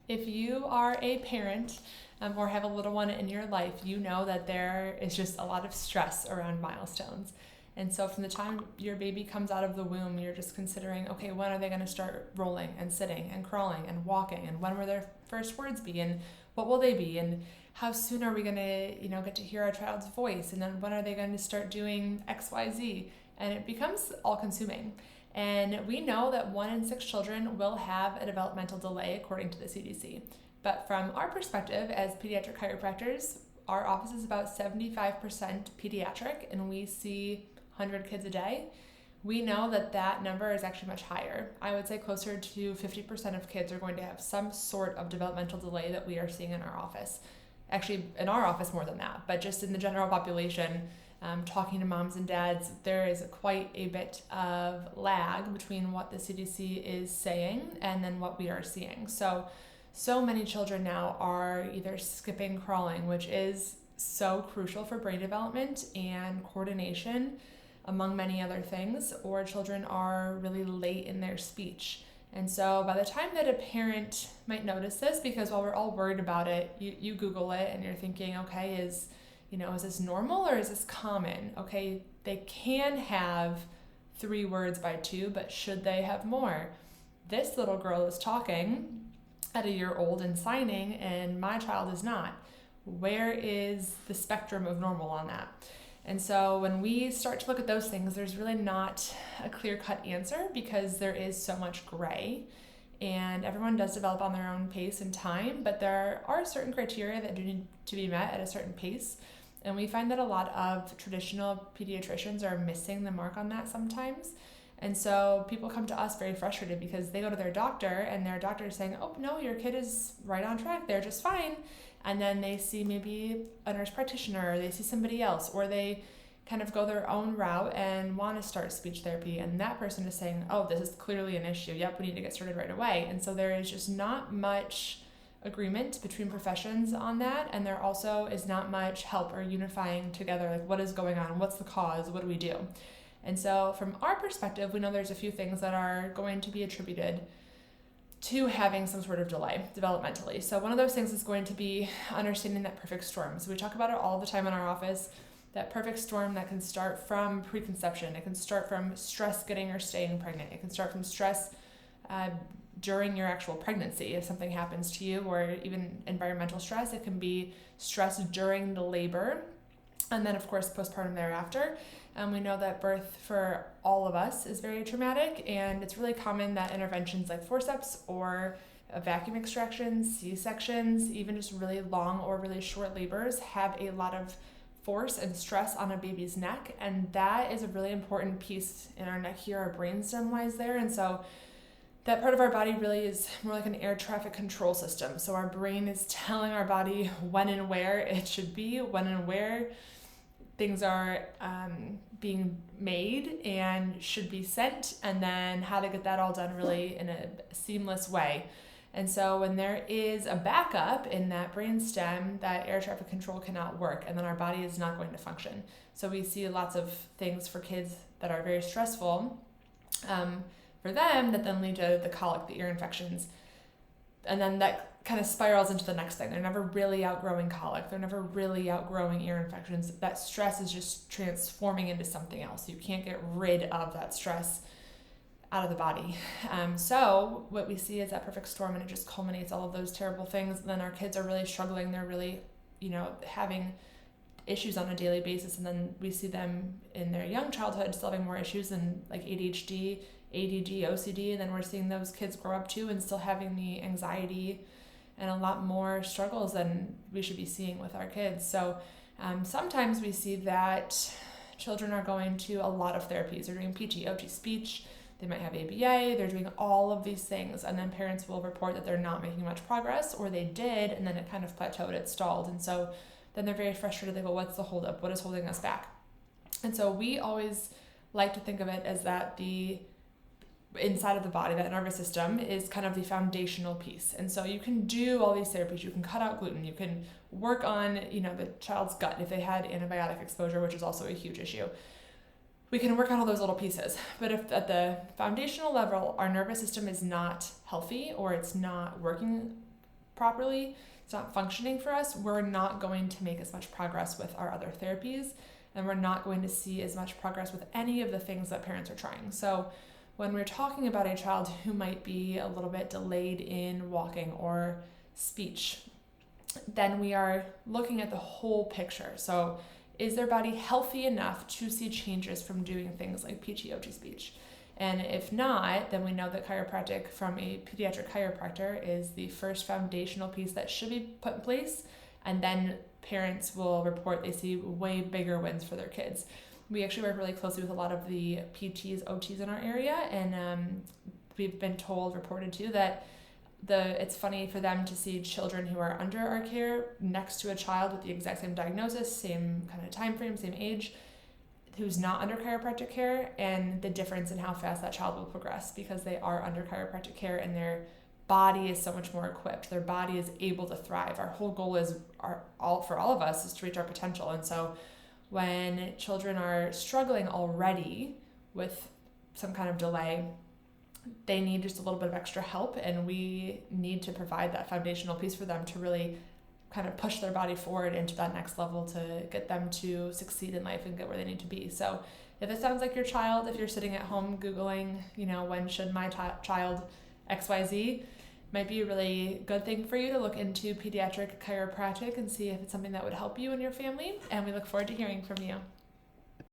If you are a parent or have a little one in your life, you know that there is just a lot of stress around milestones. And so from the time your baby comes out of the womb, you're just considering, okay, when are they going to start rolling and sitting and crawling and walking? And when will their first words be? And what will they be? And how soon are we going to, get to hear our child's voice? And then when are they going to start doing X, Y, Z? And it becomes all consuming. And we know that 1 in 6 children will have a developmental delay according to the CDC. But from our perspective as pediatric chiropractors, our office is about 75% pediatric, and we see 100 kids a day. We know that that number is actually much higher. I would say closer to 50% of kids are going to have some sort of developmental delay that we are seeing in our office. Actually, in our office more than that, but just in the general population, talking to moms and dads, there is quite a bit of lag between what the CDC is saying and then what we are seeing. So many children now are either skipping crawling, which is so crucial for brain development and coordination, among many other things, or children are really late in their speech. And so by the time that a parent might notice this, because while we're all worried about it, you Google it and you're thinking, okay, is this normal or is this common? Okay, they can have 3 words by 2, but should they have more? This little girl is talking at a year old and signing, and my child is not. Where is the spectrum of normal on that? And so when we start to look at those things, there's really not a clear-cut answer because there is so much gray, and everyone does develop on their own pace and time, but there are certain criteria that do need to be met at a certain pace. And we find that a lot of traditional pediatricians are missing the mark on that sometimes. And so people come to us very frustrated because they go to their doctor and their doctor is saying, oh, no, your kid is right on track. They're just fine. And then they see maybe a nurse practitioner, or they see somebody else, or they kind of go their own route and want to start speech therapy. And that person is saying, oh, this is clearly an issue. Yep, we need to get started right away. And so there is just not much agreement between professions on that. And there also is not much help or unifying together. Like, what is going on? What's the cause? What do we do? And so from our perspective, we know there's a few things that are going to be attributed to having some sort of delay developmentally. So one of those things is going to be understanding that perfect storm. So we talk about it all the time in our office, that perfect storm that can start from preconception. It can start from stress getting or staying pregnant. It can start from stress during your actual pregnancy if something happens to you, or even environmental stress. It can be stress during the labor, and then of course postpartum thereafter. We know that birth for all of us is very traumatic, and it's really common that interventions like forceps or vacuum extractions, C-sections, even just really long or really short labors have a lot of force and stress on a baby's neck, and that is a really important piece in our neck here. Our brainstem lies there, and so that part of our body really is more like an air traffic control system. So our brain is telling our body when and where it should be, when and where things are being made and should be sent, and then how to get that all done really in a seamless way. And so when there is a backup in that brainstem, that air traffic control cannot work, and then our body is not going to function. So we see lots of things for kids that are very stressful for them that then lead to the colic, the ear infections. And then that kind of spirals into the next thing. They're never really outgrowing colic. They're never really outgrowing ear infections. That stress is just transforming into something else. You can't get rid of that stress out of the body. So what we see is that perfect storm, and it just culminates all of those terrible things. And then our kids are really struggling. They're really, having issues on a daily basis. And then we see them in their young childhood still having more issues and like ADHD, ADD, OCD, and then we're seeing those kids grow up too and still having the anxiety and a lot more struggles than we should be seeing with our kids. So sometimes we see that children are going to a lot of therapies. They're doing PT, OT, speech, they might have ABA, they're doing all of these things, and then parents will report that they're not making much progress, or they did, and then it kind of plateaued, it stalled. And so then they're very frustrated. They go, what's the holdup? What is holding us back? And so we always like to think of it as that the inside of the body, that nervous system, is kind of the foundational piece. And so you can do all these therapies. You can cut out gluten. You can work on, the child's gut if they had antibiotic exposure, which is also a huge issue. We can work on all those little pieces. But if at the foundational level, our nervous system is not healthy or it's not working properly, it's not functioning for us, we're not going to make as much progress with our other therapies, and we're not going to see as much progress with any of the things that parents are trying. So when we're talking about a child who might be a little bit delayed in walking or speech, then we are looking at the whole picture. So is their body healthy enough to see changes from doing things like PT/OT speech? And if not, then we know that chiropractic from a pediatric chiropractor is the first foundational piece that should be put in place. And then parents will report they see way bigger wins for their kids. We actually work really closely with a lot of the PTs, OTs in our area, and we've been reported to, that it's funny for them to see children who are under our care next to a child with the exact same diagnosis, same kind of time frame, same age, who's not under chiropractic care, and the difference in how fast that child will progress because they are under chiropractic care and their body is so much more equipped. Their body is able to thrive. Our whole goal is for all of us is to reach our potential. And so when children are struggling already with some kind of delay, they need just a little bit of extra help, and we need to provide that foundational piece for them to really kind of push their body forward into that next level to get them to succeed in life and get where they need to be. So if it sounds like your child, if you're sitting at home Googling, when should my child XYZ, might be a really good thing for you to look into pediatric chiropractic and see if it's something that would help you and your family. And we look forward to hearing from you.